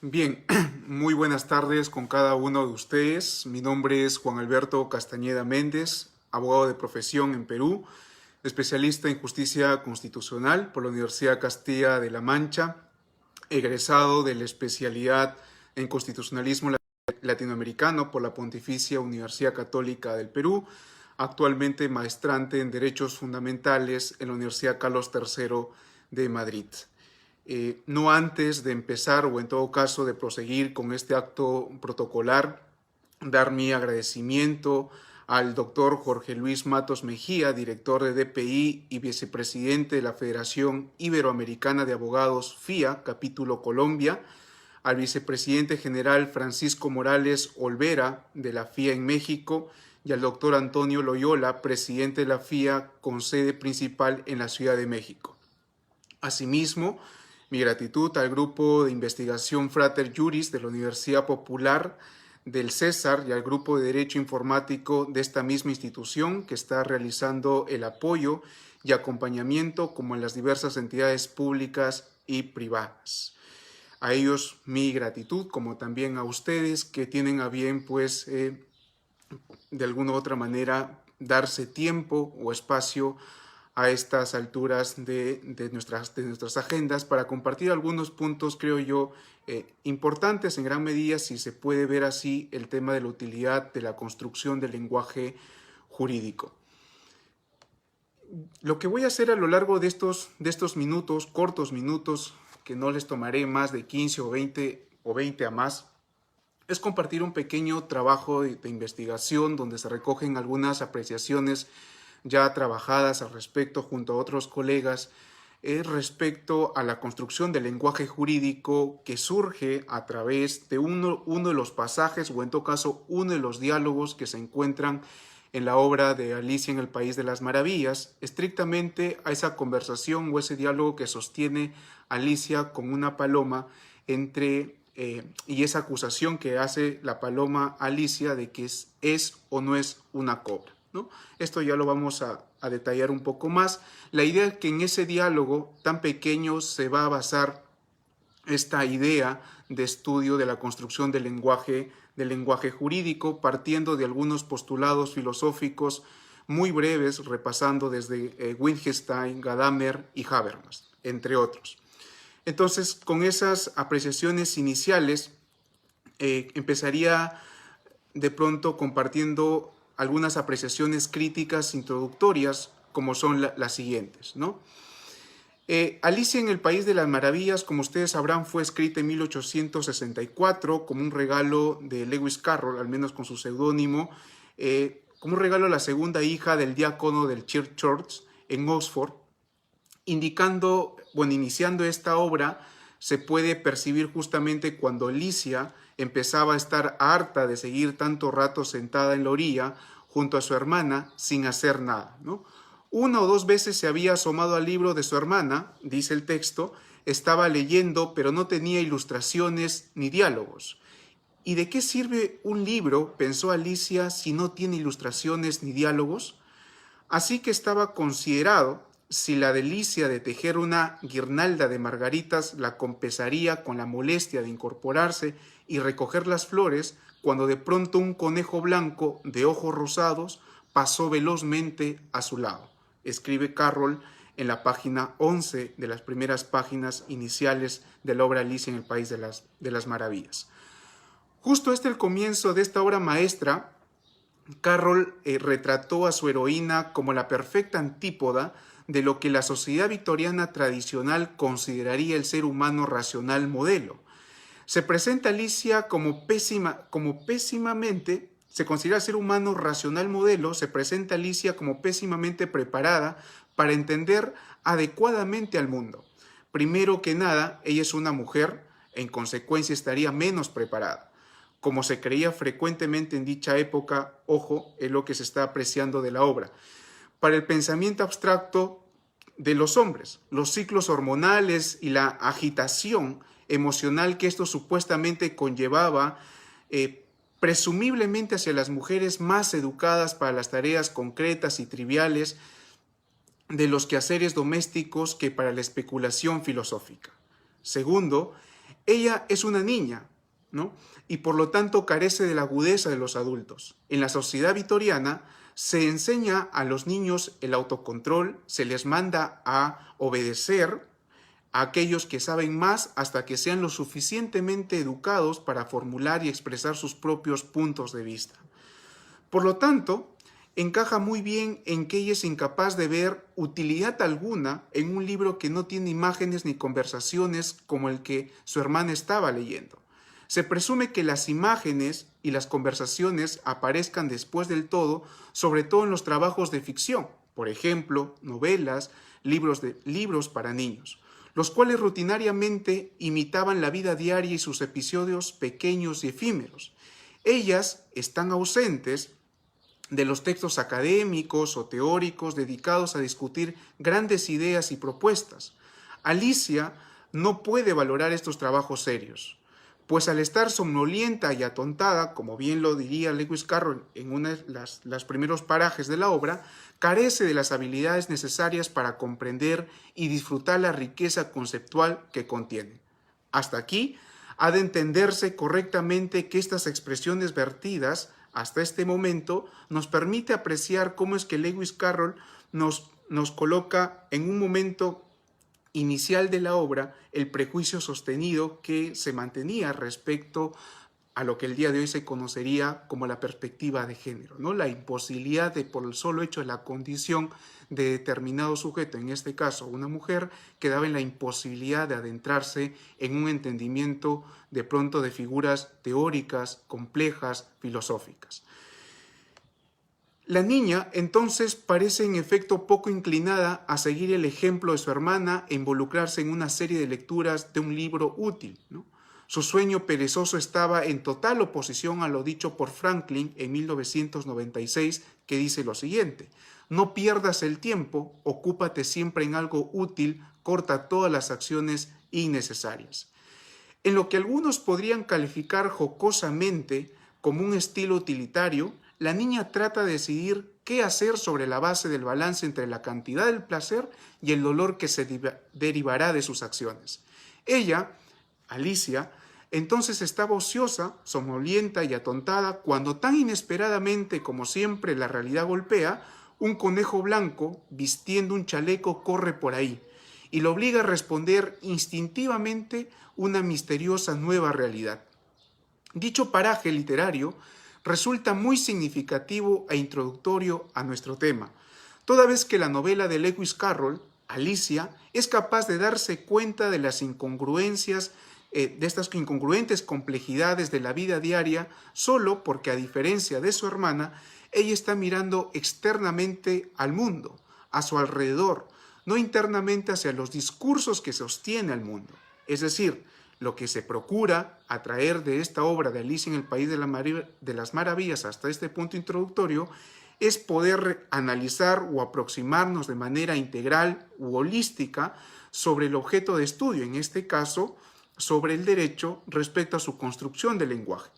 Bien, muy buenas tardes con cada uno de ustedes. Mi nombre es Juan Alberto Castañeda Méndez, abogado de profesión en Perú, especialista en justicia constitucional por la Universidad Castilla de la Mancha, egresado de la especialidad en constitucionalismo latinoamericano por la Pontificia Universidad Católica del Perú, actualmente maestrante en Derechos Fundamentales en la Universidad Carlos III de Madrid. No antes de empezar o en todo caso de proseguir con este acto protocolar, dar mi agradecimiento al doctor Jorge Luis Matos Mejía, director de DPI y vicepresidente de la Federación Iberoamericana de Abogados FIA, capítulo Colombia, al vicepresidente general Francisco Morales Olvera de la FIA en México y al doctor Antonio Loyola, presidente de la FIA con sede principal en la Ciudad de México. Asimismo, mi gratitud al grupo de investigación Frater Juris de la Universidad Popular del César y al grupo de Derecho Informático de esta misma institución que está realizando el apoyo y acompañamiento como en las diversas entidades públicas y privadas. A ellos mi gratitud, como también a ustedes que tienen a bien, pues, de alguna u otra manera, darse tiempo o espacio a estas alturas de nuestras agendas para compartir algunos puntos, creo yo, importantes en gran medida, si se puede ver así, el tema de la utilidad de la construcción del lenguaje jurídico. Lo que voy a hacer a lo largo de estos minutos, cortos minutos, que no les tomaré más de 15 o 20 a más, es compartir un pequeño trabajo de investigación donde se recogen algunas apreciaciones ya trabajadas al respecto junto a otros colegas respecto a la construcción del lenguaje jurídico que surge a través de uno de los pasajes o en todo caso uno de los diálogos que se encuentran en la obra de Alicia en el País de las Maravillas, estrictamente a esa conversación o ese diálogo que sostiene Alicia con una paloma y esa acusación que hace la paloma a Alicia de que es o no es una cobra, ¿no? Esto ya lo vamos a detallar un poco más. La idea es que en ese diálogo tan pequeño se va a basar esta idea de estudio de la construcción del lenguaje jurídico, partiendo de algunos postulados filosóficos muy breves, repasando desde Wittgenstein, Gadamer y Habermas, entre otros. Entonces, con esas apreciaciones iniciales, empezaría de pronto compartiendo algunas apreciaciones críticas introductorias, como son las siguientes, ¿no? Alicia en el País de las Maravillas, como ustedes sabrán, fue escrita en 1864 como un regalo de Lewis Carroll, al menos con su seudónimo, como un regalo a la segunda hija del diácono del Church Church en Oxford, iniciando esta obra, se puede percibir justamente cuando Alicia empezaba a estar harta de seguir tanto rato sentada en la orilla junto a su hermana sin hacer nada, ¿no? Una o dos veces se había asomado al libro de su hermana, dice el texto, estaba leyendo, pero no tenía ilustraciones ni diálogos. ¿Y de qué sirve un libro, pensó Alicia, si no tiene ilustraciones ni diálogos? Así que estaba considerado si la delicia de tejer una guirnalda de margaritas la compensaría con la molestia de incorporarse y recoger las flores, cuando de pronto un conejo blanco de ojos rosados pasó velozmente a su lado. Escribe Carroll en la página 11 de las primeras páginas iniciales de la obra Alicia en el País de las Maravillas. Justo el comienzo de esta obra maestra, Carroll retrató a su heroína como la perfecta antípoda de lo que la sociedad victoriana tradicional consideraría el ser humano racional modelo. Se presenta Alicia se considera ser humano racional modelo, se presenta Alicia como pésimamente preparada para entender adecuadamente al mundo. Primero que nada, ella es una mujer, en consecuencia estaría menos preparada. Como se creía frecuentemente en dicha época, ojo, es lo que se está apreciando de la obra. Para el pensamiento abstracto de los hombres, los ciclos hormonales y la agitación emocional que esto supuestamente conllevaba, presumiblemente hacia las mujeres más educadas para las tareas concretas y triviales de los quehaceres domésticos que para la especulación filosófica. Segundo, Ella es una niña, ¿no? Y por lo tanto carece de la agudeza de los adultos. En la sociedad vitoriana se enseña a los niños el autocontrol, se les manda a obedecer a aquellos que saben más hasta que sean lo suficientemente educados para formular y expresar sus propios puntos de vista. Por lo tanto, encaja muy bien en que ella es incapaz de ver utilidad alguna en un libro que no tiene imágenes ni conversaciones como el que su hermana estaba leyendo. Se presume que las imágenes y las conversaciones aparezcan después del todo, sobre todo en los trabajos de ficción, por ejemplo, novelas, libros para niños, los cuales rutinariamente imitaban la vida diaria y sus episodios pequeños y efímeros. Ellas están ausentes de los textos académicos o teóricos dedicados a discutir grandes ideas y propuestas. Alicia no puede valorar estos trabajos serios, pues al estar somnolienta y atontada, como bien lo diría Lewis Carroll en uno de los primeros parajes de la obra, carece de las habilidades necesarias para comprender y disfrutar la riqueza conceptual que contiene. Hasta aquí ha de entenderse correctamente que estas expresiones vertidas hasta este momento nos permite apreciar cómo es que Lewis Carroll nos coloca en un momento inicial de la obra el prejuicio sostenido que se mantenía respecto a lo que el día de hoy se conocería como la perspectiva de género, ¿no? La imposibilidad de, por el solo hecho de la condición de determinado sujeto, en este caso una mujer, quedaba en la imposibilidad de adentrarse en un entendimiento de pronto de figuras teóricas, complejas, filosóficas. La niña entonces parece en efecto poco inclinada a seguir el ejemplo de su hermana e involucrarse en una serie de lecturas de un libro útil, ¿no? Su sueño perezoso estaba en total oposición a lo dicho por Franklin en 1996, que dice lo siguiente: no pierdas el tiempo, ocúpate siempre en algo útil, corta todas las acciones innecesarias. En lo que algunos podrían calificar jocosamente como un estilo utilitario, la niña trata de decidir qué hacer sobre la base del balance entre la cantidad del placer y el dolor que se derivará de sus acciones. Ella, Alicia, entonces estaba ociosa, somnolienta y atontada cuando tan inesperadamente como siempre la realidad golpea, un conejo blanco vistiendo un chaleco corre por ahí y lo obliga a responder instintivamente una misteriosa nueva realidad. Dicho paraje literario resulta muy significativo e introductorio a nuestro tema, toda vez que la novela de Lewis Carroll, Alicia, es capaz de darse cuenta de las incongruencias, de estas incongruentes complejidades de la vida diaria, solo porque, a diferencia de su hermana, ella está mirando externamente al mundo, a su alrededor, no internamente hacia los discursos que sostiene al mundo. Es decir, lo que se procura atraer de esta obra de Alicia en el País de las Maravillas hasta este punto introductorio es poder analizar o aproximarnos de manera integral u holística sobre el objeto de estudio, en este caso, sobre el derecho respecto a su construcción del lenguaje.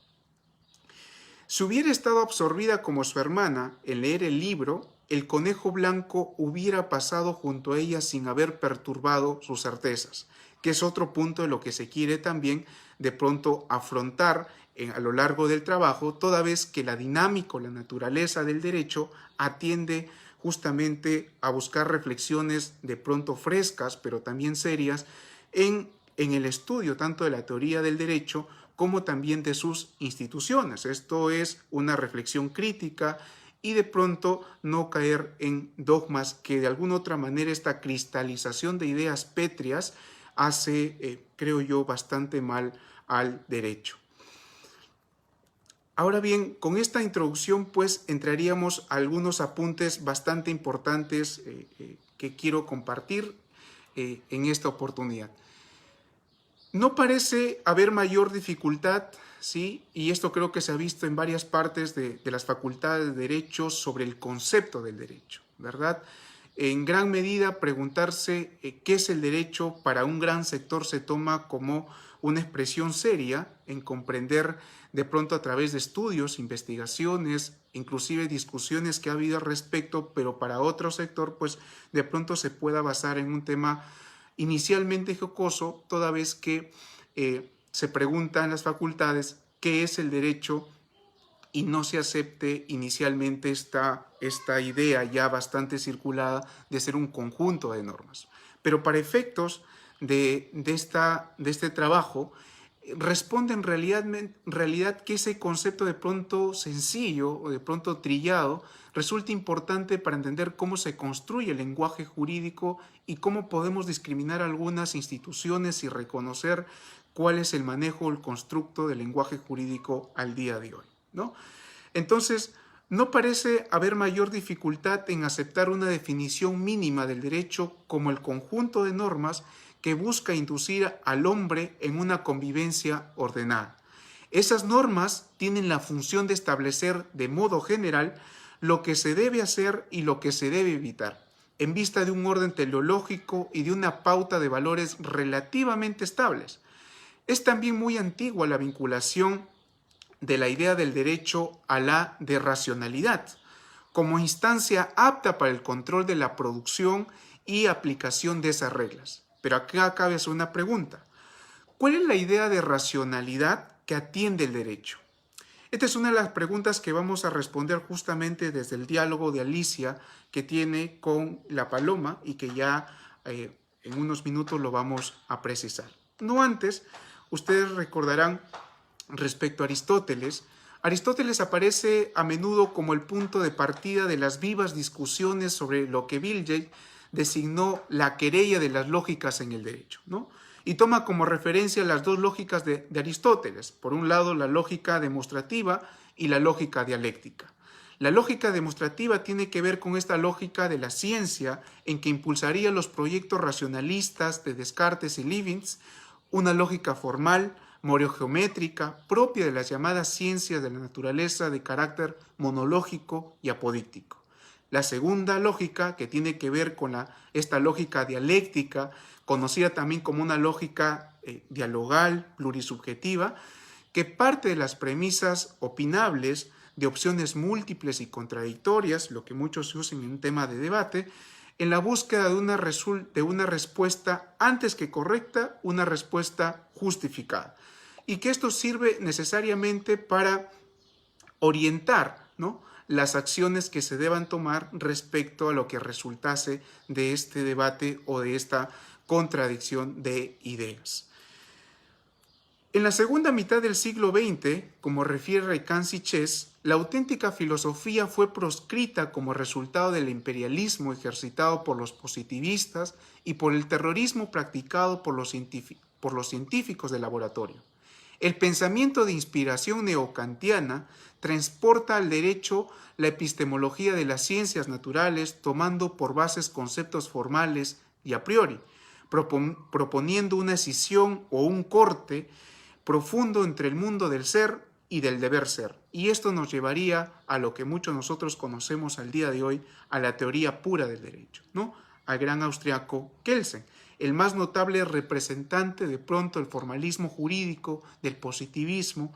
Si hubiera estado absorbida como su hermana en leer el libro, el conejo blanco hubiera pasado junto a ella sin haber perturbado sus certezas, que es otro punto de lo que se quiere también de pronto afrontar a lo largo del trabajo, toda vez que la dinámica o la naturaleza del derecho atiende justamente a buscar reflexiones de pronto frescas, pero también serias, en el estudio tanto de la teoría del derecho como también de sus instituciones. Esto es una reflexión crítica y de pronto no caer en dogmas que de alguna otra manera esta cristalización de ideas pétreas hace, creo yo, bastante mal al derecho. Ahora bien, con esta introducción pues entraríamos a algunos apuntes bastante importantes que quiero compartir en esta oportunidad. No parece haber mayor dificultad, ¿sí? Y esto creo que se ha visto en varias partes de las facultades de Derecho sobre el concepto del derecho, ¿verdad? En gran medida preguntarse qué es el derecho para un gran sector se toma como una expresión seria en comprender de pronto a través de estudios, investigaciones, inclusive discusiones que ha habido al respecto, pero para otro sector pues de pronto se pueda basar en un tema inicialmente jocoso, toda vez que se pregunta en las facultades qué es el derecho y no se acepte inicialmente esta idea ya bastante circulada de ser un conjunto de normas. Pero para efectos de este trabajo, responde en realidad que ese concepto de pronto sencillo o de pronto trillado resulta importante para entender cómo se construye el lenguaje jurídico y cómo podemos discriminar algunas instituciones y reconocer cuál es el manejo o el constructo del lenguaje jurídico al día de hoy, ¿no? Entonces, no parece haber mayor dificultad en aceptar una definición mínima del derecho como el conjunto de normas que busca inducir al hombre en una convivencia ordenada. Esas normas tienen la función de establecer de modo general lo que se debe hacer y lo que se debe evitar, en vista de un orden teleológico y de una pauta de valores relativamente estables. Es también muy antigua la vinculación de la idea del derecho a la de racionalidad, como instancia apta para el control de la producción y aplicación de esas reglas. Pero acá cabe hacer una pregunta. ¿Cuál es la idea de racionalidad que atiende el derecho? Esta es una de las preguntas que vamos a responder justamente desde el diálogo de Alicia que tiene con la paloma y que ya en unos minutos lo vamos a precisar. No antes, ustedes recordarán respecto a Aristóteles. Aristóteles aparece a menudo como el punto de partida de las vivas discusiones sobre lo que Bilger designó la querella de las lógicas en el derecho, ¿no? Y toma como referencia las dos lógicas de Aristóteles. Por un lado, la lógica demostrativa y la lógica dialéctica. La lógica demostrativa tiene que ver con esta lógica de la ciencia en que impulsaría los proyectos racionalistas de Descartes y Leibniz, una lógica formal, moriogeométrica, propia de las llamadas ciencias de la naturaleza de carácter monológico y apodíctico. La segunda lógica, que tiene que ver con esta lógica dialéctica, conocida también como una lógica dialogal, plurisubjetiva, que parte de las premisas opinables de opciones múltiples y contradictorias, lo que muchos usan en un tema de debate, en la búsqueda de una respuesta antes que correcta, una respuesta justificada. Y que esto sirve necesariamente para orientar, ¿no?, las acciones que se deban tomar respecto a lo que resultase de este debate o de esta contradicción de ideas. En la segunda mitad del siglo XX, como refiere Raikant Siches, la auténtica filosofía fue proscrita como resultado del imperialismo ejercitado por los positivistas y por el terrorismo practicado por los científicos de laboratorio. El pensamiento de inspiración neokantiana transporta al derecho la epistemología de las ciencias naturales tomando por bases conceptos formales y a priori, proponiendo una escisión o un corte profundo entre el mundo del ser y del deber ser. Y esto nos llevaría a lo que muchos nosotros conocemos al día de hoy, a la teoría pura del derecho, ¿no?, al gran austriaco Kelsen, el más notable representante de pronto del formalismo jurídico, del positivismo,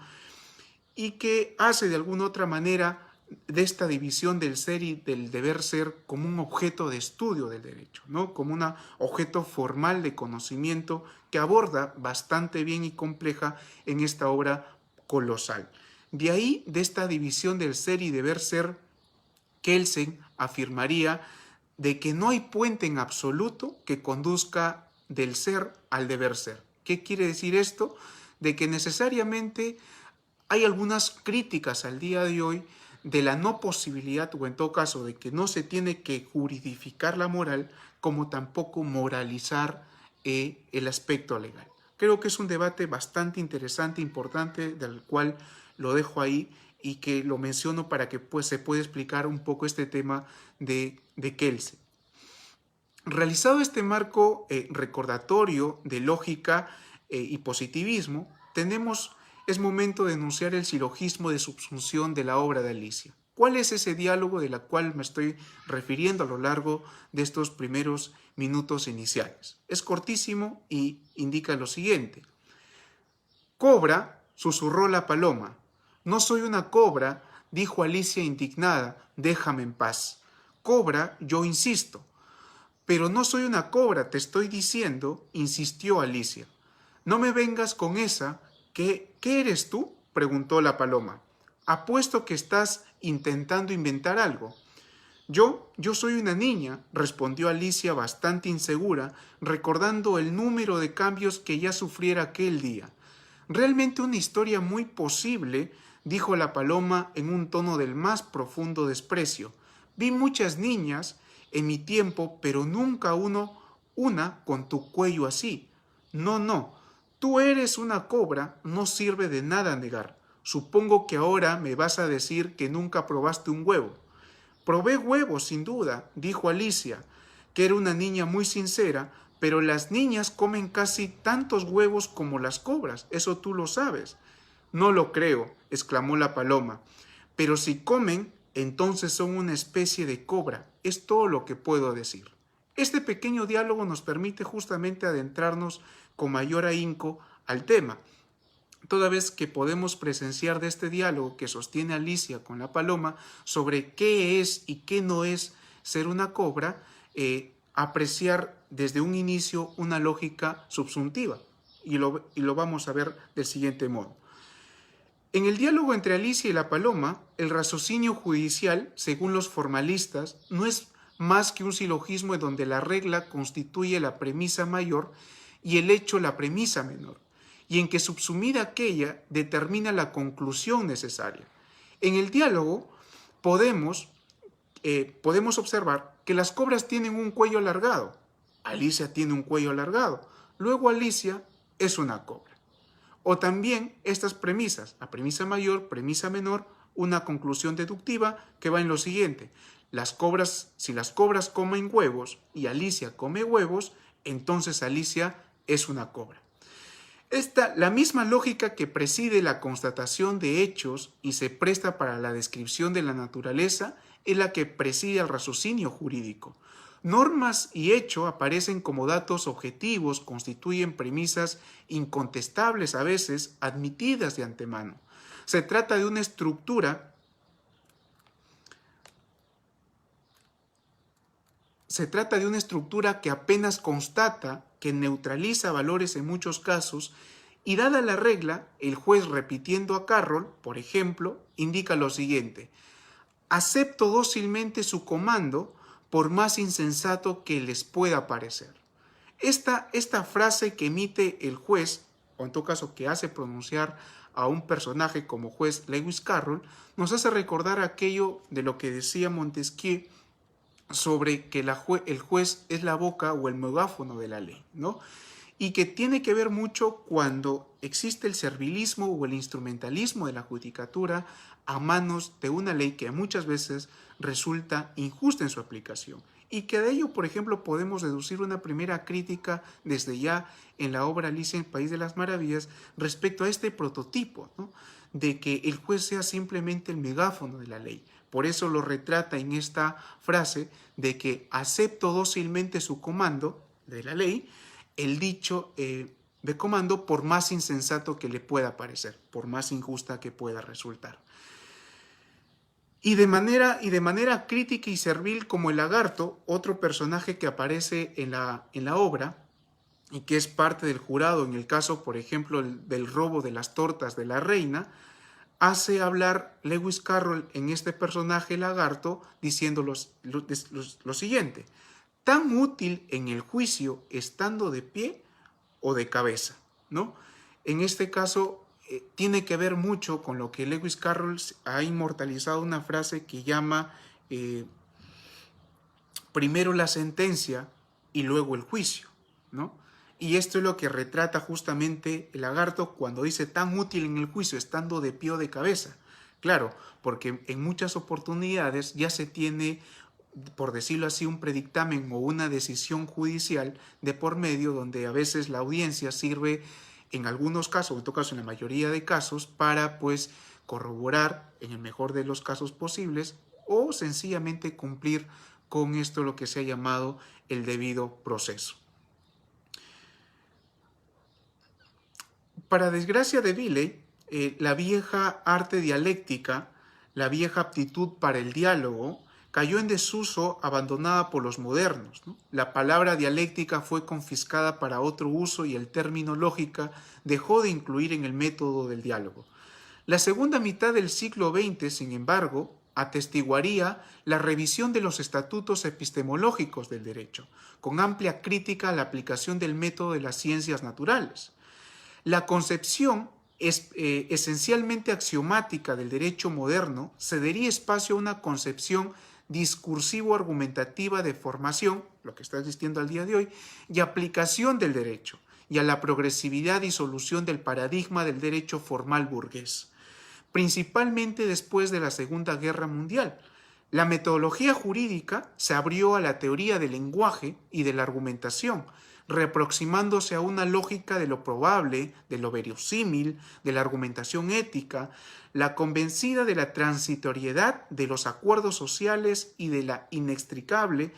y que hace de alguna otra manera de esta división del ser y del deber ser como un objeto de estudio del derecho, ¿no?, como un objeto formal de conocimiento que aborda bastante bien y compleja en esta obra colosal. De ahí, de esta división del ser y deber ser, Kelsen afirmaría de que no hay puente en absoluto que conduzca del ser al deber ser. ¿Qué quiere decir esto? De que necesariamente hay algunas críticas al día de hoy de la no posibilidad, o en todo caso, de que no se tiene que juridificar la moral, como tampoco moralizar el aspecto legal. Creo que es un debate bastante interesante, importante, del cual lo dejo ahí y que lo menciono para que pues, se pueda explicar un poco este tema de Kelsen. Realizado este marco recordatorio de lógica y positivismo, es momento de enunciar el silogismo de subsunción de la obra de Alicia. ¿Cuál es ese diálogo del cual me estoy refiriendo a lo largo de estos primeros minutos iniciales? Es cortísimo y indica lo siguiente. Cobra, susurró la paloma. No soy una cobra, dijo Alicia indignada, déjame en paz. Cobra, yo insisto. Pero no soy una cobra, te estoy diciendo, insistió Alicia. No me vengas con esa. ¿Qué eres tú?, preguntó la paloma. Apuesto que estás intentando inventar algo. Yo soy una niña, respondió Alicia bastante insegura, recordando el número de cambios que ya sufriera aquel día. Realmente una historia muy posible, dijo la paloma en un tono del más profundo desprecio. Vi muchas niñas en mi tiempo, pero nunca una con tu cuello así. No, no, tú eres una cobra, no sirve de nada negar. Supongo que ahora me vas a decir que nunca probaste un huevo. Probé huevos, sin duda, dijo Alicia, que era una niña muy sincera, pero las niñas comen casi tantos huevos como las cobras, eso tú lo sabes. No lo creo, exclamó la paloma, pero si comen, entonces son una especie de cobra, es todo lo que puedo decir. Este pequeño diálogo nos permite justamente adentrarnos con mayor ahínco al tema, toda vez que podemos presenciar de este diálogo que sostiene Alicia con la paloma sobre qué es y qué no es ser una cobra, apreciar desde un inicio una lógica subsuntiva. Y lo vamos a ver del siguiente modo. En el diálogo entre Alicia y la paloma, el raciocinio judicial, según los formalistas, no es más que un silogismo en donde la regla constituye la premisa mayor y el hecho la premisa menor, y en que subsumida aquella determina la conclusión necesaria. En el diálogo podemos observar que las cobras tienen un cuello alargado. Alicia tiene un cuello alargado. Luego Alicia es una cobra. O también estas premisas, la premisa mayor, premisa menor, una conclusión deductiva que va en lo siguiente. Si las cobras comen huevos y Alicia come huevos, entonces Alicia es una cobra. La misma lógica que preside la constatación de hechos y se presta para la descripción de la naturaleza es la que preside al raciocinio jurídico. Normas y hecho aparecen como datos objetivos, constituyen premisas incontestables a veces, admitidas de antemano. Se trata de una estructura que apenas constata, que neutraliza valores en muchos casos, y dada la regla, el juez, repitiendo a Carroll, por ejemplo, indica lo siguiente: acepto dócilmente su comando, por más insensato que les pueda parecer. Esta frase que emite el juez, o en todo caso que hace pronunciar a un personaje como juez Lewis Carroll, nos hace recordar aquello de lo que decía Montesquieu sobre que el juez es la boca o el megáfono de la ley, ¿no? Y que tiene que ver mucho cuando existe el servilismo o el instrumentalismo de la judicatura a manos de una ley que muchas veces resulta injusta en su aplicación. Y que de ello, por ejemplo, podemos deducir una primera crítica desde ya en la obra Alicia en el País de las Maravillas respecto a este prototipo, ¿no?, de que el juez sea simplemente el megáfono de la ley. Por eso lo retrata en esta frase de que acepto dócilmente su comando de la ley, el dicho de comando, por más insensato que le pueda parecer, por más injusta que pueda resultar. Y de manera crítica y servil como el lagarto, otro personaje que aparece en la obra y que es parte del jurado en el caso, por ejemplo, del robo de las tortas de la reina, hace hablar Lewis Carroll en este personaje lagarto diciendo lo siguiente: tan útil en el juicio estando de pie o de cabeza, ¿no? En este caso tiene que ver mucho con lo que Lewis Carroll ha inmortalizado, una frase que llama primero la sentencia y luego el juicio, ¿no? Y esto es lo que retrata justamente el lagarto cuando dice tan útil en el juicio estando de pie o de cabeza. Claro, porque en muchas oportunidades ya se tiene, por decirlo así, un predictamen o una decisión judicial de por medio, donde a veces la audiencia sirve, en algunos casos, en todo caso en la mayoría de casos, para pues corroborar, en el mejor de los casos posibles, o sencillamente cumplir con esto lo que se ha llamado el debido proceso. Para desgracia de Villey, la vieja arte dialéctica, la vieja aptitud para el diálogo, cayó en desuso, abandonada por los modernos, ¿no? La palabra dialéctica fue confiscada para otro uso y el término lógica dejó de incluir en el método del diálogo. La segunda mitad del siglo XX, sin embargo, atestiguaría la revisión de los estatutos epistemológicos del derecho, con amplia crítica a la aplicación del método de las ciencias naturales. La concepción esencialmente axiomática del derecho moderno cedería espacio a una concepción discursivo-argumentativa de formación, lo que está existiendo al día de hoy, y aplicación del derecho, y a la progresividad y solución del paradigma del derecho formal burgués, principalmente después de la Segunda Guerra Mundial. La metodología jurídica se abrió a la teoría del lenguaje y de la argumentación, reaproximándose a una lógica de lo probable, de lo verosímil, de la argumentación ética, la convencida de la transitoriedad de los acuerdos sociales y de la inextricable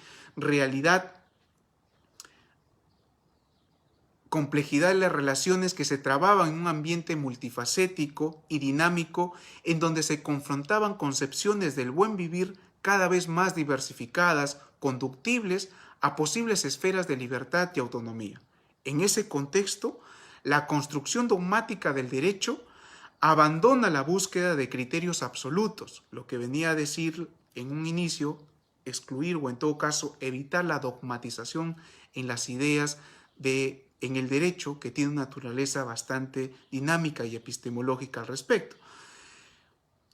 complejidad de las relaciones que se trababan en un ambiente multifacético y dinámico en donde se confrontaban concepciones del buen vivir cada vez más diversificadas, conductibles a posibles esferas de libertad y autonomía. En ese contexto, la construcción dogmática del derecho abandona la búsqueda de criterios absolutos, lo que venía a decir en un inicio, excluir o en todo caso evitar la dogmatización en las ideas en el derecho, que tiene una naturaleza bastante dinámica y epistemológica al respecto.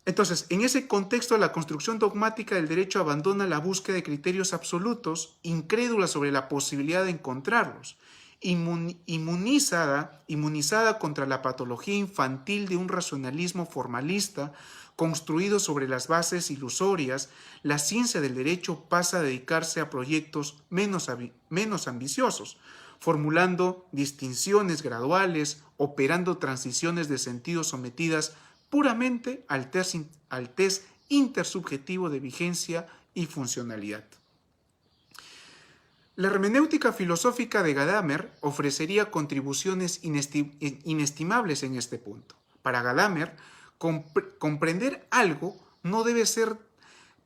Entonces, en ese contexto, la construcción dogmática del derecho abandona la búsqueda de criterios absolutos, incrédula sobre la posibilidad de encontrarlos, inmunizada contra la patología infantil de un racionalismo formalista construido sobre las bases ilusorias. La ciencia del derecho pasa a dedicarse a proyectos menos ambiciosos, formulando distinciones graduales, operando transiciones de sentido sometidas puramente al test intersubjetivo de vigencia y funcionalidad. La hermenéutica filosófica de Gadamer ofrecería contribuciones inestimables en este punto. Para Gadamer, comprender algo no debe ser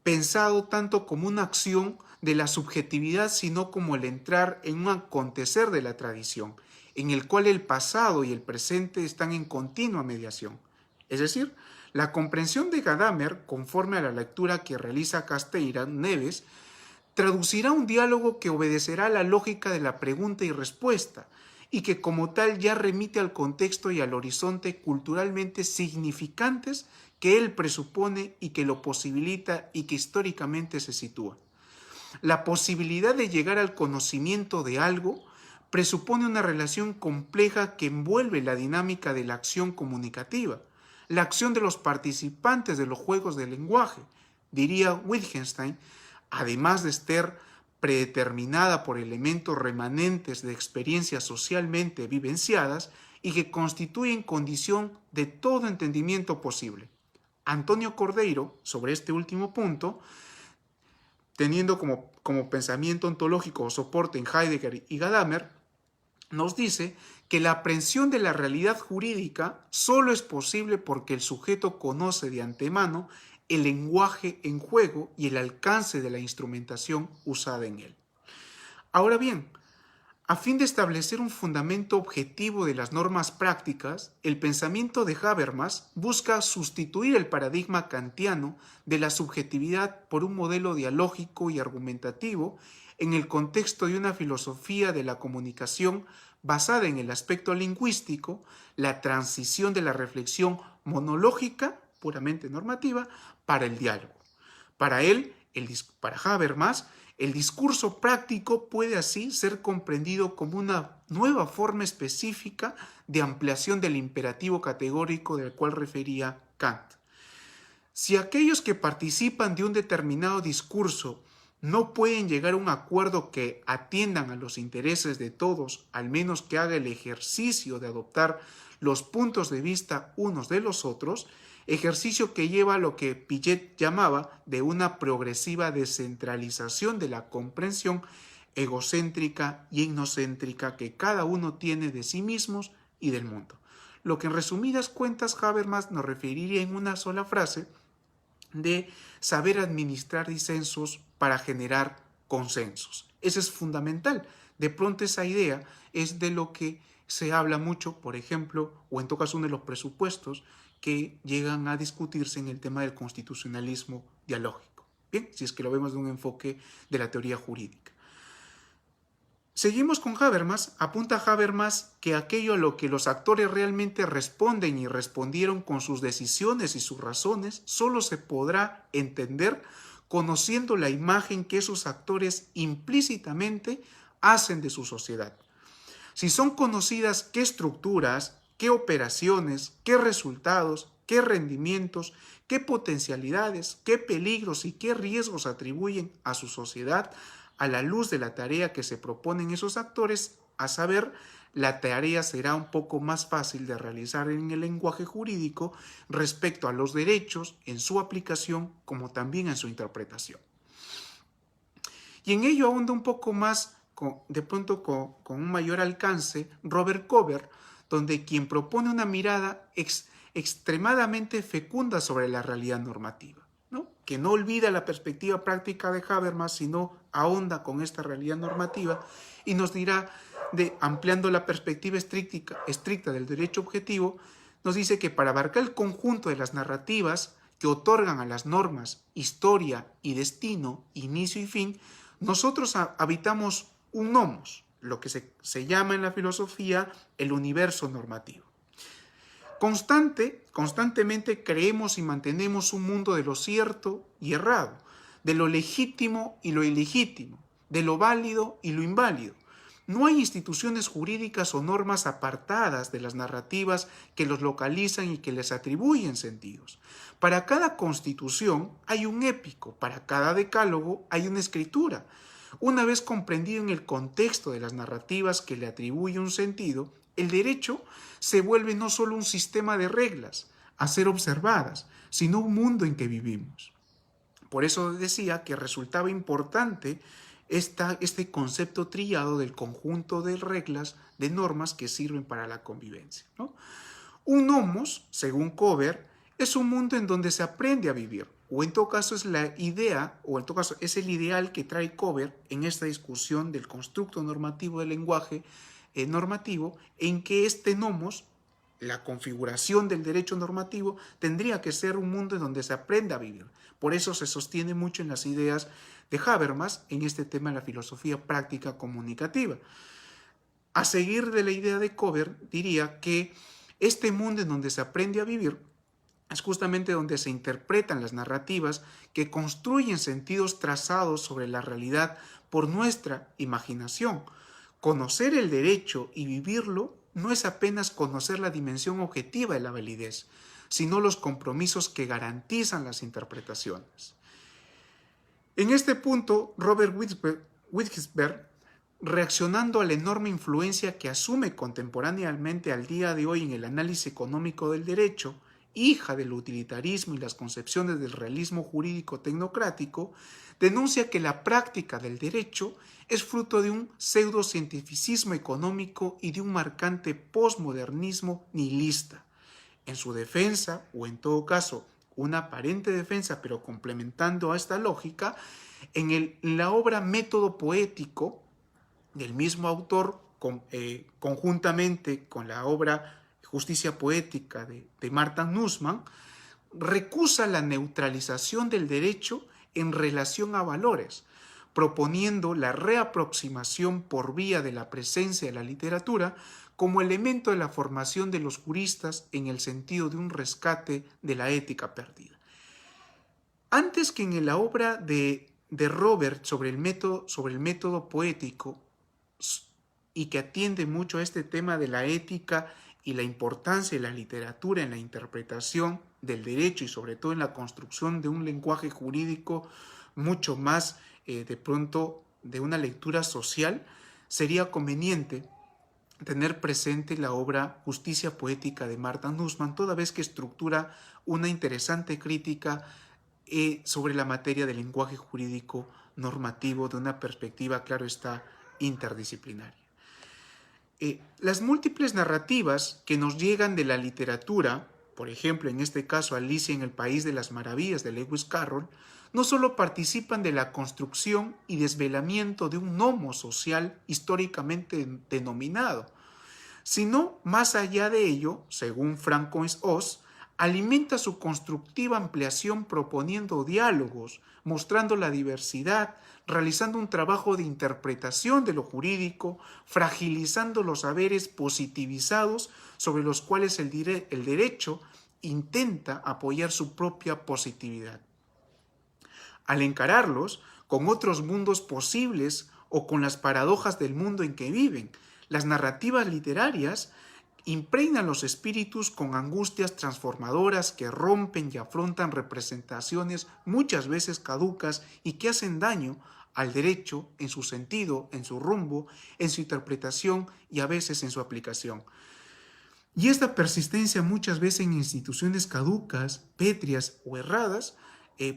pensado tanto como una acción de la subjetividad, sino como el entrar en un acontecer de la tradición, en el cual el pasado y el presente están en continua mediación. Es decir, la comprensión de Gadamer, conforme a la lectura que realiza Casteira Neves, traducirá un diálogo que obedecerá a la lógica de la pregunta y respuesta, y que como tal ya remite al contexto y al horizonte culturalmente significantes que él presupone y que lo posibilita y que históricamente se sitúa. La posibilidad de llegar al conocimiento de algo presupone una relación compleja que envuelve la dinámica de la acción comunicativa, la acción de los participantes de los juegos del lenguaje, diría Wittgenstein, además de estar predeterminada por elementos remanentes de experiencias socialmente vivenciadas y que constituyen condición de todo entendimiento posible. Antonio Cordeiro, sobre este último punto, teniendo como pensamiento ontológico o soporte en Heidegger y Gadamer, nos dice que la aprehensión de la realidad jurídica solo es posible porque el sujeto conoce de antemano el lenguaje en juego y el alcance de la instrumentación usada en él. Ahora bien, a fin de establecer un fundamento objetivo de las normas prácticas, el pensamiento de Habermas busca sustituir el paradigma kantiano de la subjetividad por un modelo dialógico y argumentativo en el contexto de una filosofía de la comunicación basada en el aspecto lingüístico, la transición de la reflexión monológica, puramente normativa, para el diálogo. Para Habermas, el discurso práctico puede así ser comprendido como una nueva forma específica de ampliación del imperativo categórico del cual refería Kant. Si aquellos que participan de un determinado discurso no pueden llegar a un acuerdo que atiendan a los intereses de todos, al menos que haga el ejercicio de adoptar los puntos de vista unos de los otros, ejercicio que lleva a lo que Piaget llamaba de una progresiva descentralización de la comprensión egocéntrica y etnocéntrica que cada uno tiene de sí mismos y del mundo. Lo que en resumidas cuentas Habermas nos referiría en una sola frase de saber administrar disensos para generar consensos. Eso es fundamental. De pronto esa idea es de lo que se habla mucho, por ejemplo, o en todo caso uno de los presupuestos que llegan a discutirse en el tema del constitucionalismo dialógico. Bien, si es que lo vemos de un enfoque de la teoría jurídica. Seguimos con Habermas. Apunta Habermas que aquello a lo que los actores realmente responden y respondieron con sus decisiones y sus razones solo se podrá entender conociendo la imagen que esos actores implícitamente hacen de su sociedad. Si son conocidas qué estructuras, qué operaciones, qué resultados, qué rendimientos, qué potencialidades, qué peligros y qué riesgos atribuyen a su sociedad a la luz de la tarea que se proponen esos actores, a saber, la tarea será un poco más fácil de realizar en el lenguaje jurídico respecto a los derechos en su aplicación como también en su interpretación. Y en ello ahonda un poco más, de pronto con un mayor alcance, Robert Cover, donde quien propone una mirada extremadamente fecunda sobre la realidad normativa, ¿no? Que no olvida la perspectiva práctica de Habermas, sino ahonda con esta realidad normativa y nos dirá, ampliando la perspectiva estricta del derecho objetivo, nos dice que para abarcar el conjunto de las narrativas que otorgan a las normas historia y destino, inicio y fin, nosotros habitamos un nomos, lo que se llama en la filosofía el universo normativo. Constantemente creemos y mantenemos un mundo de lo cierto y errado, de lo legítimo y lo ilegítimo, de lo válido y lo inválido. No hay instituciones jurídicas o normas apartadas de las narrativas que los localizan y que les atribuyen sentidos. Para cada constitución hay un épico, para cada decálogo hay una escritura. Una vez comprendido en el contexto de las narrativas que le atribuye un sentido, el derecho se vuelve no solo un sistema de reglas a ser observadas, sino un mundo en que vivimos. Por eso decía que resultaba importante este concepto trillado del conjunto de reglas, de normas que sirven para la convivencia, ¿no? Un nomos, según Cover, es un mundo en donde se aprende a vivir, o en todo caso es la idea, o en todo caso es el ideal que trae Cover en esta discusión del constructo normativo del lenguaje normativo, en que este nomos, la configuración del derecho normativo, tendría que ser un mundo en donde se aprenda a vivir. Por eso se sostiene mucho en las ideas de Habermas en este tema de la filosofía práctica comunicativa. A seguir de la idea de Cover, diría que este mundo en donde se aprende a vivir es justamente donde se interpretan las narrativas que construyen sentidos trazados sobre la realidad por nuestra imaginación. Conocer el derecho y vivirlo no es apenas conocer la dimensión objetiva de la validez, sino los compromisos que garantizan las interpretaciones. En este punto, Robert Wittgenstein, reaccionando a la enorme influencia que asume contemporáneamente al día de hoy en el análisis económico del derecho, hija del utilitarismo y las concepciones del realismo jurídico tecnocrático, denuncia que la práctica del derecho es fruto de un pseudocientificismo económico y de un marcante posmodernismo nihilista. En su defensa, o en todo caso, una aparente defensa, pero complementando a esta lógica, en la obra Método Poético del mismo autor, conjuntamente con la obra Justicia Poética de Martha Nussbaum, recusa la neutralización del derecho en relación a valores, proponiendo la reaproximación por vía de la presencia de la literatura como elemento de la formación de los juristas en el sentido de un rescate de la ética perdida. Antes que en la obra de Robert sobre el método poético, y que atiende mucho a este tema de la ética y la importancia de la literatura en la interpretación del derecho y sobre todo en la construcción de un lenguaje jurídico mucho más de pronto de una lectura social, sería conveniente tener presente la obra Justicia Poética de Martha Nussbaum, toda vez que estructura una interesante crítica sobre la materia del lenguaje jurídico normativo de una perspectiva, claro está, interdisciplinaria. Las múltiples narrativas que nos llegan de la literatura por ejemplo, en este caso Alicia en el País de las Maravillas de Lewis Carroll, no solo participan de la construcción y desvelamiento de un gnomo social históricamente denominado, sino más allá de ello, según Francois Oz, alimenta su constructiva ampliación proponiendo diálogos, mostrando la diversidad, realizando un trabajo de interpretación de lo jurídico, fragilizando los saberes positivizados sobre los cuales el derecho intenta apoyar su propia positividad. Al encararlos con otros mundos posibles o con las paradojas del mundo en que viven, las narrativas literarias impregnan los espíritus con angustias transformadoras que rompen y afrontan representaciones muchas veces caducas y que hacen daño al derecho en su sentido, en su rumbo, en su interpretación y a veces en su aplicación. Y esta persistencia muchas veces en instituciones caducas, pétreas o erradas,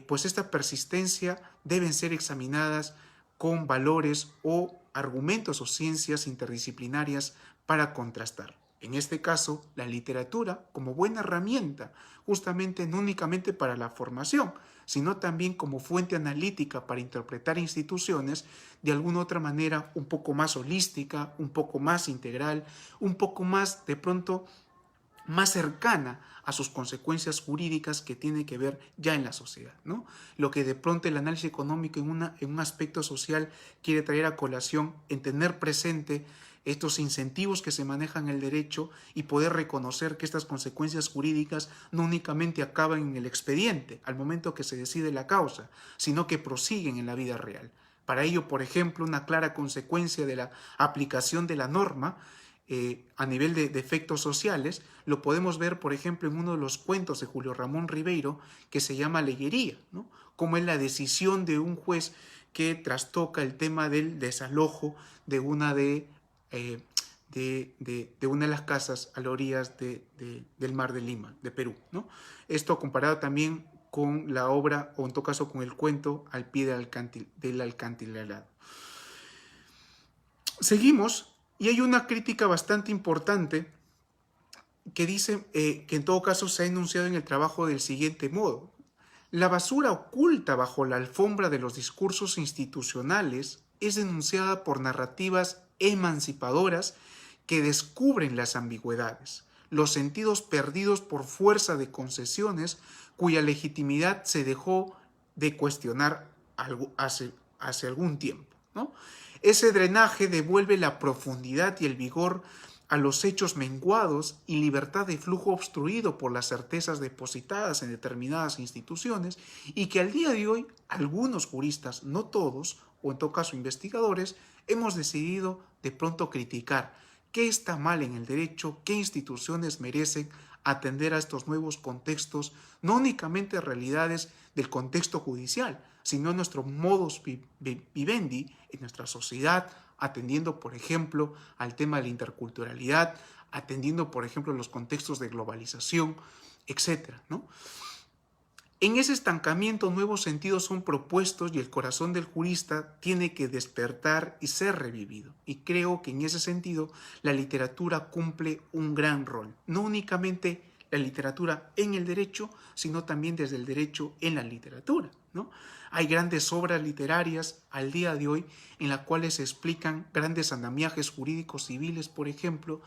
pues esta persistencia deben ser examinadas con valores o argumentos o ciencias interdisciplinarias para contrastar. En este caso, la literatura como buena herramienta, justamente no únicamente para la formación, sino también como fuente analítica para interpretar instituciones de alguna otra manera un poco más holística, un poco más integral, un poco más de pronto más cercana a sus consecuencias jurídicas que tiene que ver ya en la sociedad, ¿no? Lo que de pronto el análisis económico en un aspecto social quiere traer a colación en tener presente estos incentivos que se manejan en el derecho y poder reconocer que estas consecuencias jurídicas no únicamente acaban en el expediente al momento que se decide la causa, sino que prosiguen en la vida real. Para ello, por ejemplo, una clara consecuencia de la aplicación de la norma a nivel de efectos sociales, lo podemos ver, por ejemplo, en uno de los cuentos de Julio Ramón Ribeiro, que se llama Leguería, ¿no? Cómo es la decisión de un juez que trastoca el tema del desalojo de una de una de las casas a las orillas del Mar de Lima, de Perú, ¿no? Esto comparado también con la obra, o en todo caso con el cuento Al pie del alcantilarado. Seguimos. Y hay una crítica bastante importante que dice que en todo caso se ha enunciado en el trabajo del siguiente modo. La basura oculta bajo la alfombra de los discursos institucionales es denunciada por narrativas emancipadoras que descubren las ambigüedades, los sentidos perdidos por fuerza de concesiones cuya legitimidad se dejó de cuestionar hace algún tiempo, ¿no? Ese drenaje devuelve la profundidad y el vigor a los hechos menguados y libertad de flujo obstruido por las certezas depositadas en determinadas instituciones y que al día de hoy algunos juristas, no todos, o en todo caso investigadores, hemos decidido de pronto criticar. ¿Qué está mal en el derecho? ¿Qué instituciones merecen atender a estos nuevos contextos, no únicamente realidades del contexto judicial, sino nuestro modus vivendi en nuestra sociedad, atendiendo, por ejemplo, al tema de la interculturalidad, atendiendo, por ejemplo, los contextos de globalización, etcétera, ¿no? En ese estancamiento nuevos sentidos son propuestos y el corazón del jurista tiene que despertar y ser revivido. Y creo que en ese sentido la literatura cumple un gran rol. No únicamente la literatura en el derecho, sino también desde el derecho en la literatura, ¿no? Hay grandes obras literarias al día de hoy en las cuales se explican grandes andamiajes jurídicos civiles, por ejemplo,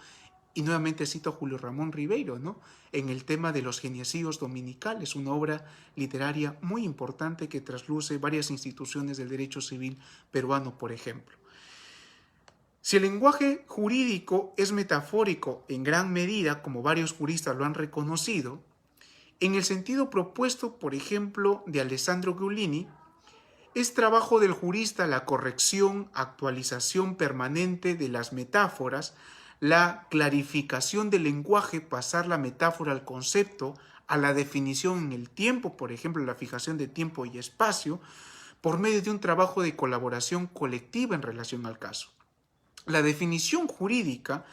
y nuevamente cito a Julio Ramón Ribeiro, ¿no? En el tema de los geniecillos dominicales, una obra literaria muy importante que trasluce varias instituciones del derecho civil peruano, por ejemplo. Si el lenguaje jurídico es metafórico en gran medida, como varios juristas lo han reconocido, en el sentido propuesto, por ejemplo, de Alessandro Giulini, es trabajo del jurista la corrección, actualización permanente de las metáforas, la clarificación del lenguaje, pasar la metáfora al concepto, a la definición en el tiempo, por ejemplo, la fijación de tiempo y espacio, por medio de un trabajo de colaboración colectiva en relación al caso. La definición jurídica,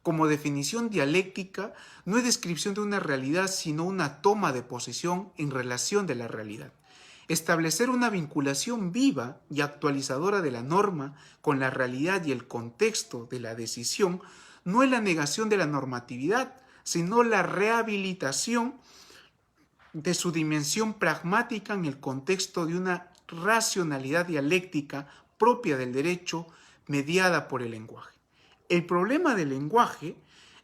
como definición dialéctica, no es descripción de una realidad, sino una toma de posición en relación de la realidad. Establecer una vinculación viva y actualizadora de la norma con la realidad y el contexto de la decisión no es la negación de la normatividad, sino la rehabilitación de su dimensión pragmática en el contexto de una racionalidad dialéctica propia del derecho mediada por el lenguaje. El problema del lenguaje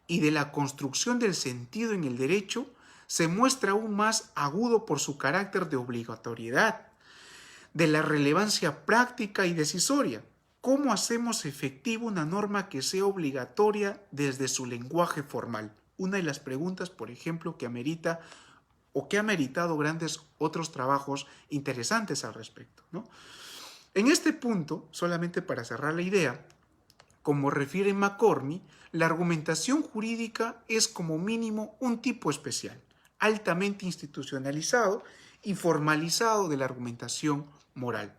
y de la construcción del sentido en el derecho se muestra aún más agudo por su carácter de obligatoriedad, de la relevancia práctica y decisoria. ¿Cómo hacemos efectiva una norma que sea obligatoria desde su lenguaje formal? Una de las preguntas, por ejemplo, que amerita o que ha meritado grandes otros trabajos interesantes al respecto, ¿no? En este punto, solamente para cerrar la idea, como refiere McCormick, la argumentación jurídica es como mínimo un tipo especial, altamente institucionalizado y formalizado de la argumentación moral.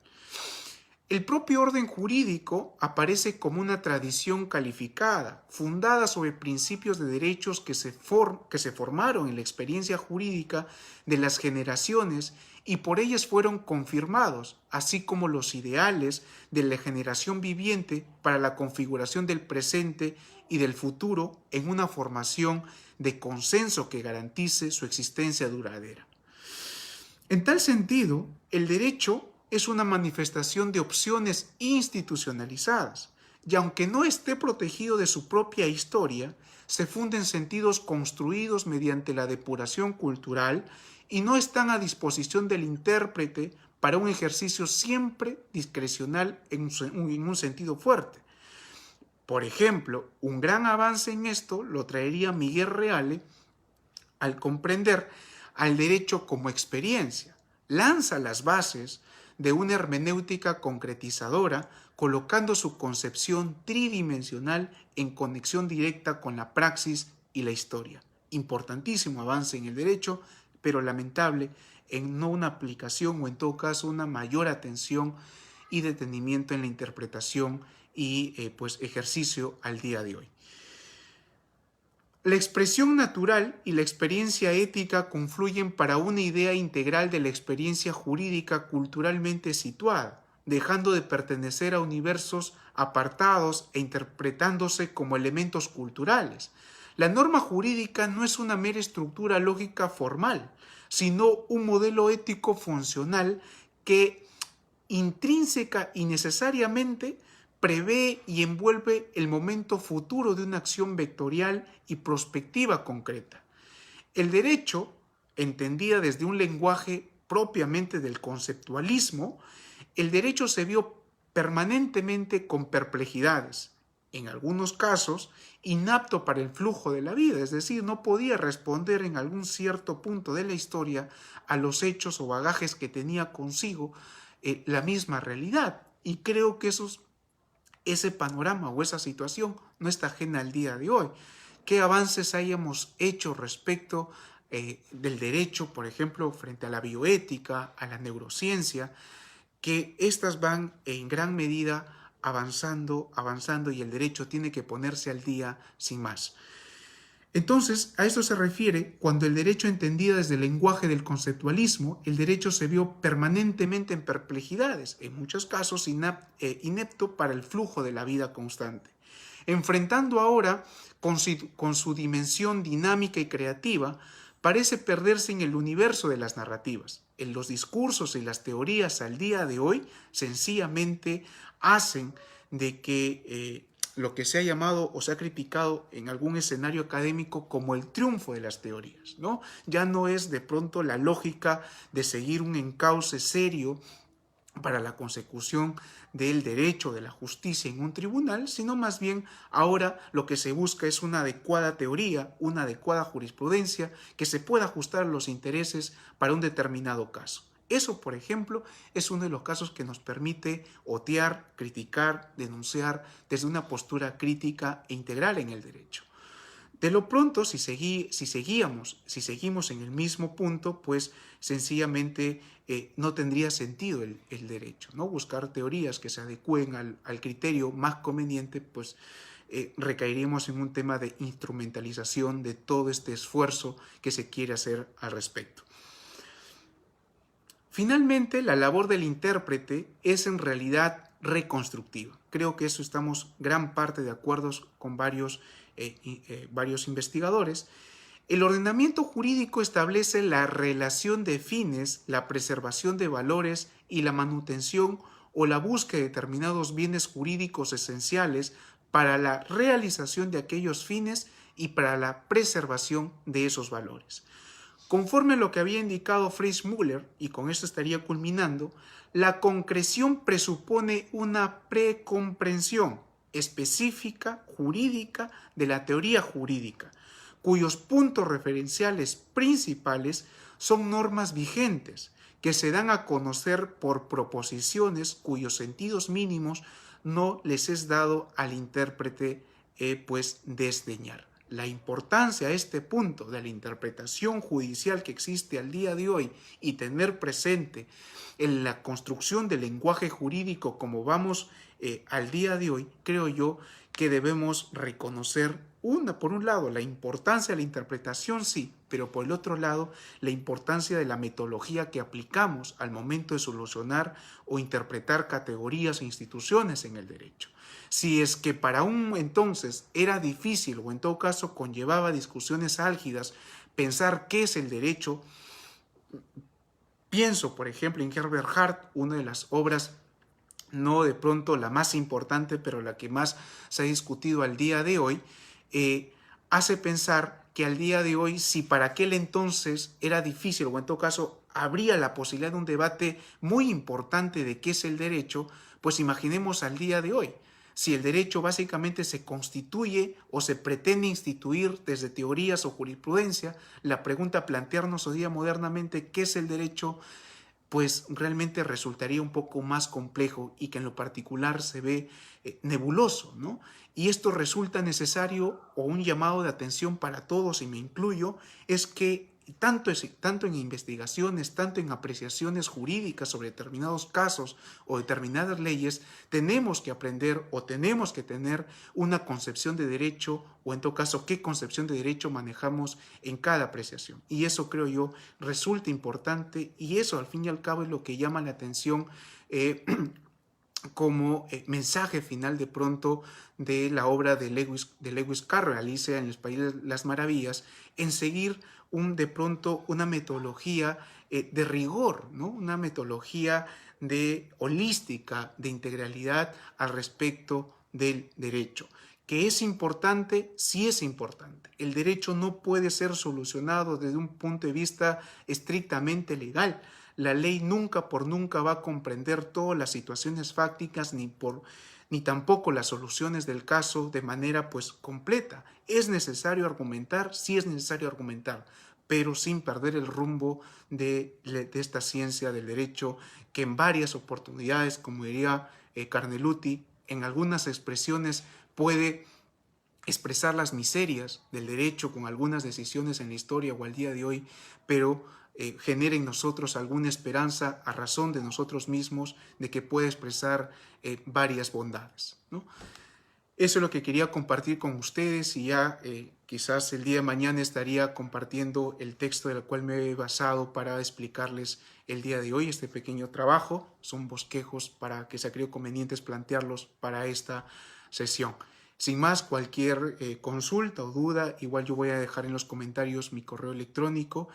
El propio orden jurídico aparece como una tradición calificada, fundada sobre principios de derechos que se formaron en la experiencia jurídica de las generaciones y por ellas fueron confirmados, así como los ideales de la generación viviente para la configuración del presente y del futuro en una formación de consenso que garantice su existencia duradera. En tal sentido, el derecho es una manifestación de opciones institucionalizadas, y aunque no esté protegido de su propia historia, se funda en sentidos construidos mediante la depuración cultural y no están a disposición del intérprete para un ejercicio siempre discrecional en un sentido fuerte. Por ejemplo, un gran avance en esto lo traería Miguel Reale al comprender al derecho como experiencia. Lanza las bases de una hermenéutica concretizadora, colocando su concepción tridimensional en conexión directa con la praxis y la historia. Importantísimo avance en el derecho, pero lamentable en no una aplicación o en todo caso una mayor atención y detenimiento en la interpretación y ejercicio al día de hoy. La expresión natural y la experiencia ética confluyen para una idea integral de la experiencia jurídica culturalmente situada, dejando de pertenecer a universos apartados e interpretándose como elementos culturales. La norma jurídica no es una mera estructura lógica formal, sino un modelo ético funcional que intrínseca y necesariamente prevé y envuelve el momento futuro de una acción vectorial y prospectiva concreta. El derecho, entendida desde un lenguaje propiamente del conceptualismo, el derecho se vio permanentemente con perplejidades, en algunos casos inapto para el flujo de la vida, es decir, no podía responder en algún cierto punto de la historia a los hechos o bagajes que tenía consigo la misma realidad. Y creo que ese panorama o esa situación no está ajena al día de hoy. ¿Qué avances hayamos hecho respecto del derecho, por ejemplo, frente a la bioética, a la neurociencia? Que estas van en gran medida avanzando y el derecho tiene que ponerse al día sin más. Entonces, a esto se refiere cuando el derecho entendido desde el lenguaje del conceptualismo, el derecho se vio permanentemente en perplejidades, en muchos casos inepto para el flujo de la vida constante. Enfrentando ahora con su dimensión dinámica y creativa, parece perderse en el universo de las narrativas. En los discursos y las teorías al día de hoy sencillamente hacen de que lo que se ha llamado o se ha criticado en algún escenario académico como el triunfo de las teorías, ¿no? Ya no es de pronto la lógica de seguir un encauce serio para la consecución del derecho, de la justicia en un tribunal, sino más bien ahora lo que se busca es una adecuada teoría, una adecuada jurisprudencia que se pueda ajustar a los intereses para un determinado caso. Eso, por ejemplo, es uno de los casos que nos permite otear, criticar, denunciar desde una postura crítica e integral en el derecho. De lo pronto, si seguimos en el mismo punto, pues sencillamente no tendría sentido el derecho, ¿no? Buscar teorías que se adecúen al criterio más conveniente, pues recaeríamos en un tema de instrumentalización de todo este esfuerzo que se quiere hacer al respecto. Finalmente, la labor del intérprete es en realidad reconstructiva. Creo que eso estamos gran parte de acuerdo con varios varios investigadores, el ordenamiento jurídico establece la relación de fines, la preservación de valores y la manutención o la búsqueda de determinados bienes jurídicos esenciales para la realización de aquellos fines y para la preservación de esos valores. Conforme a lo que había indicado Fritz Müller, y con esto estaría culminando, la concreción presupone una precomprensión específica jurídica de la teoría jurídica, cuyos puntos referenciales principales son normas vigentes que se dan a conocer por proposiciones cuyos sentidos mínimos no les es dado al intérprete desdeñar. La importancia a este punto de la interpretación judicial que existe al día de hoy y tener presente en la construcción del lenguaje jurídico como vamos al día de hoy, creo yo que debemos reconocer por un lado, la importancia de la interpretación, sí, pero por el otro lado, la importancia de la metodología que aplicamos al momento de solucionar o interpretar categorías e instituciones en el derecho. Si es que para un entonces era difícil o en todo caso conllevaba discusiones álgidas pensar qué es el derecho, pienso por ejemplo en Herbert Hart, una de las obras no de pronto la más importante, pero la que más se ha discutido al día de hoy, hace pensar que al día de hoy, si para aquel entonces era difícil o en todo caso habría la posibilidad de un debate muy importante de qué es el derecho, pues imaginemos al día de hoy. Si el derecho básicamente se constituye o se pretende instituir desde teorías o jurisprudencia, la pregunta a plantearnos hoy día modernamente qué es el derecho, pues realmente resultaría un poco más complejo y que en lo particular se ve nebuloso, ¿no? Y esto resulta necesario o un llamado de atención para todos, y me incluyo, es que tanto en investigaciones, tanto en apreciaciones jurídicas sobre determinados casos o determinadas leyes, tenemos que aprender o tenemos que tener una concepción de derecho o en todo caso qué concepción de derecho manejamos en cada apreciación. Y eso creo yo resulta importante y eso al fin y al cabo es lo que llama la atención como mensaje final de pronto de la obra de Lewis Carroll, Alicia en el País de las Maravillas, en seguir de pronto una metodología de rigor, ¿no? Una metodología de holística, de integralidad al respecto del derecho. ¿Que es importante? Sí es importante. El derecho no puede ser solucionado desde un punto de vista estrictamente legal. La ley nunca por nunca va a comprender todas las situaciones fácticas ni tampoco las soluciones del caso de manera completa. ¿Es necesario argumentar? Sí es necesario argumentar, pero sin perder el rumbo de esta ciencia del derecho que en varias oportunidades, como diría Carneluti, en algunas expresiones puede expresar las miserias del derecho con algunas decisiones en la historia o al día de hoy, pero genera en nosotros alguna esperanza a razón de nosotros mismos de que puede expresar varias bondades, ¿no? Eso es lo que quería compartir con ustedes y ya quizás el día de mañana estaría compartiendo el texto del cual me he basado para explicarles el día de hoy este pequeño trabajo. Son bosquejos para que se creo convenientes plantearlos para esta sesión. Sin más, cualquier consulta o duda, igual yo voy a dejar en los comentarios mi correo electrónico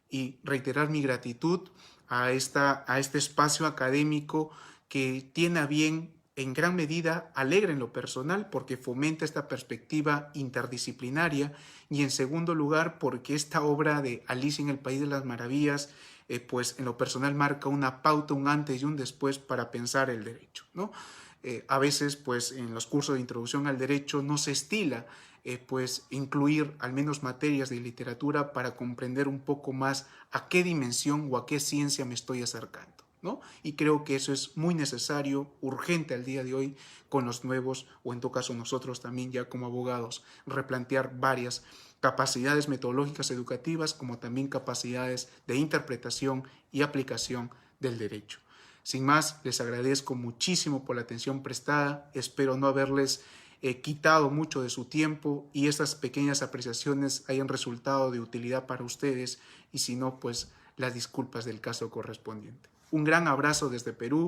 y reiterar mi gratitud a este espacio académico que tiene a bien en gran medida alegra en lo personal porque fomenta esta perspectiva interdisciplinaria y en segundo lugar porque esta obra de Alicia en el País de las Maravillas pues en lo personal marca una pauta, un antes y un después para pensar el derecho, ¿no? A veces pues en los cursos de introducción al derecho no se estila pues incluir al menos materias de literatura para comprender un poco más a qué dimensión o a qué ciencia me estoy acercando, ¿no? Y creo que eso es muy necesario, urgente al día de hoy con los nuevos, o en todo caso nosotros también ya como abogados, replantear varias capacidades metodológicas educativas como también capacidades de interpretación y aplicación del derecho. Sin más, les agradezco muchísimo por la atención prestada, espero no haberles quitado mucho de su tiempo y estas pequeñas apreciaciones hayan resultado de utilidad para ustedes y si no, pues las disculpas del caso correspondiente. Un gran abrazo desde Perú.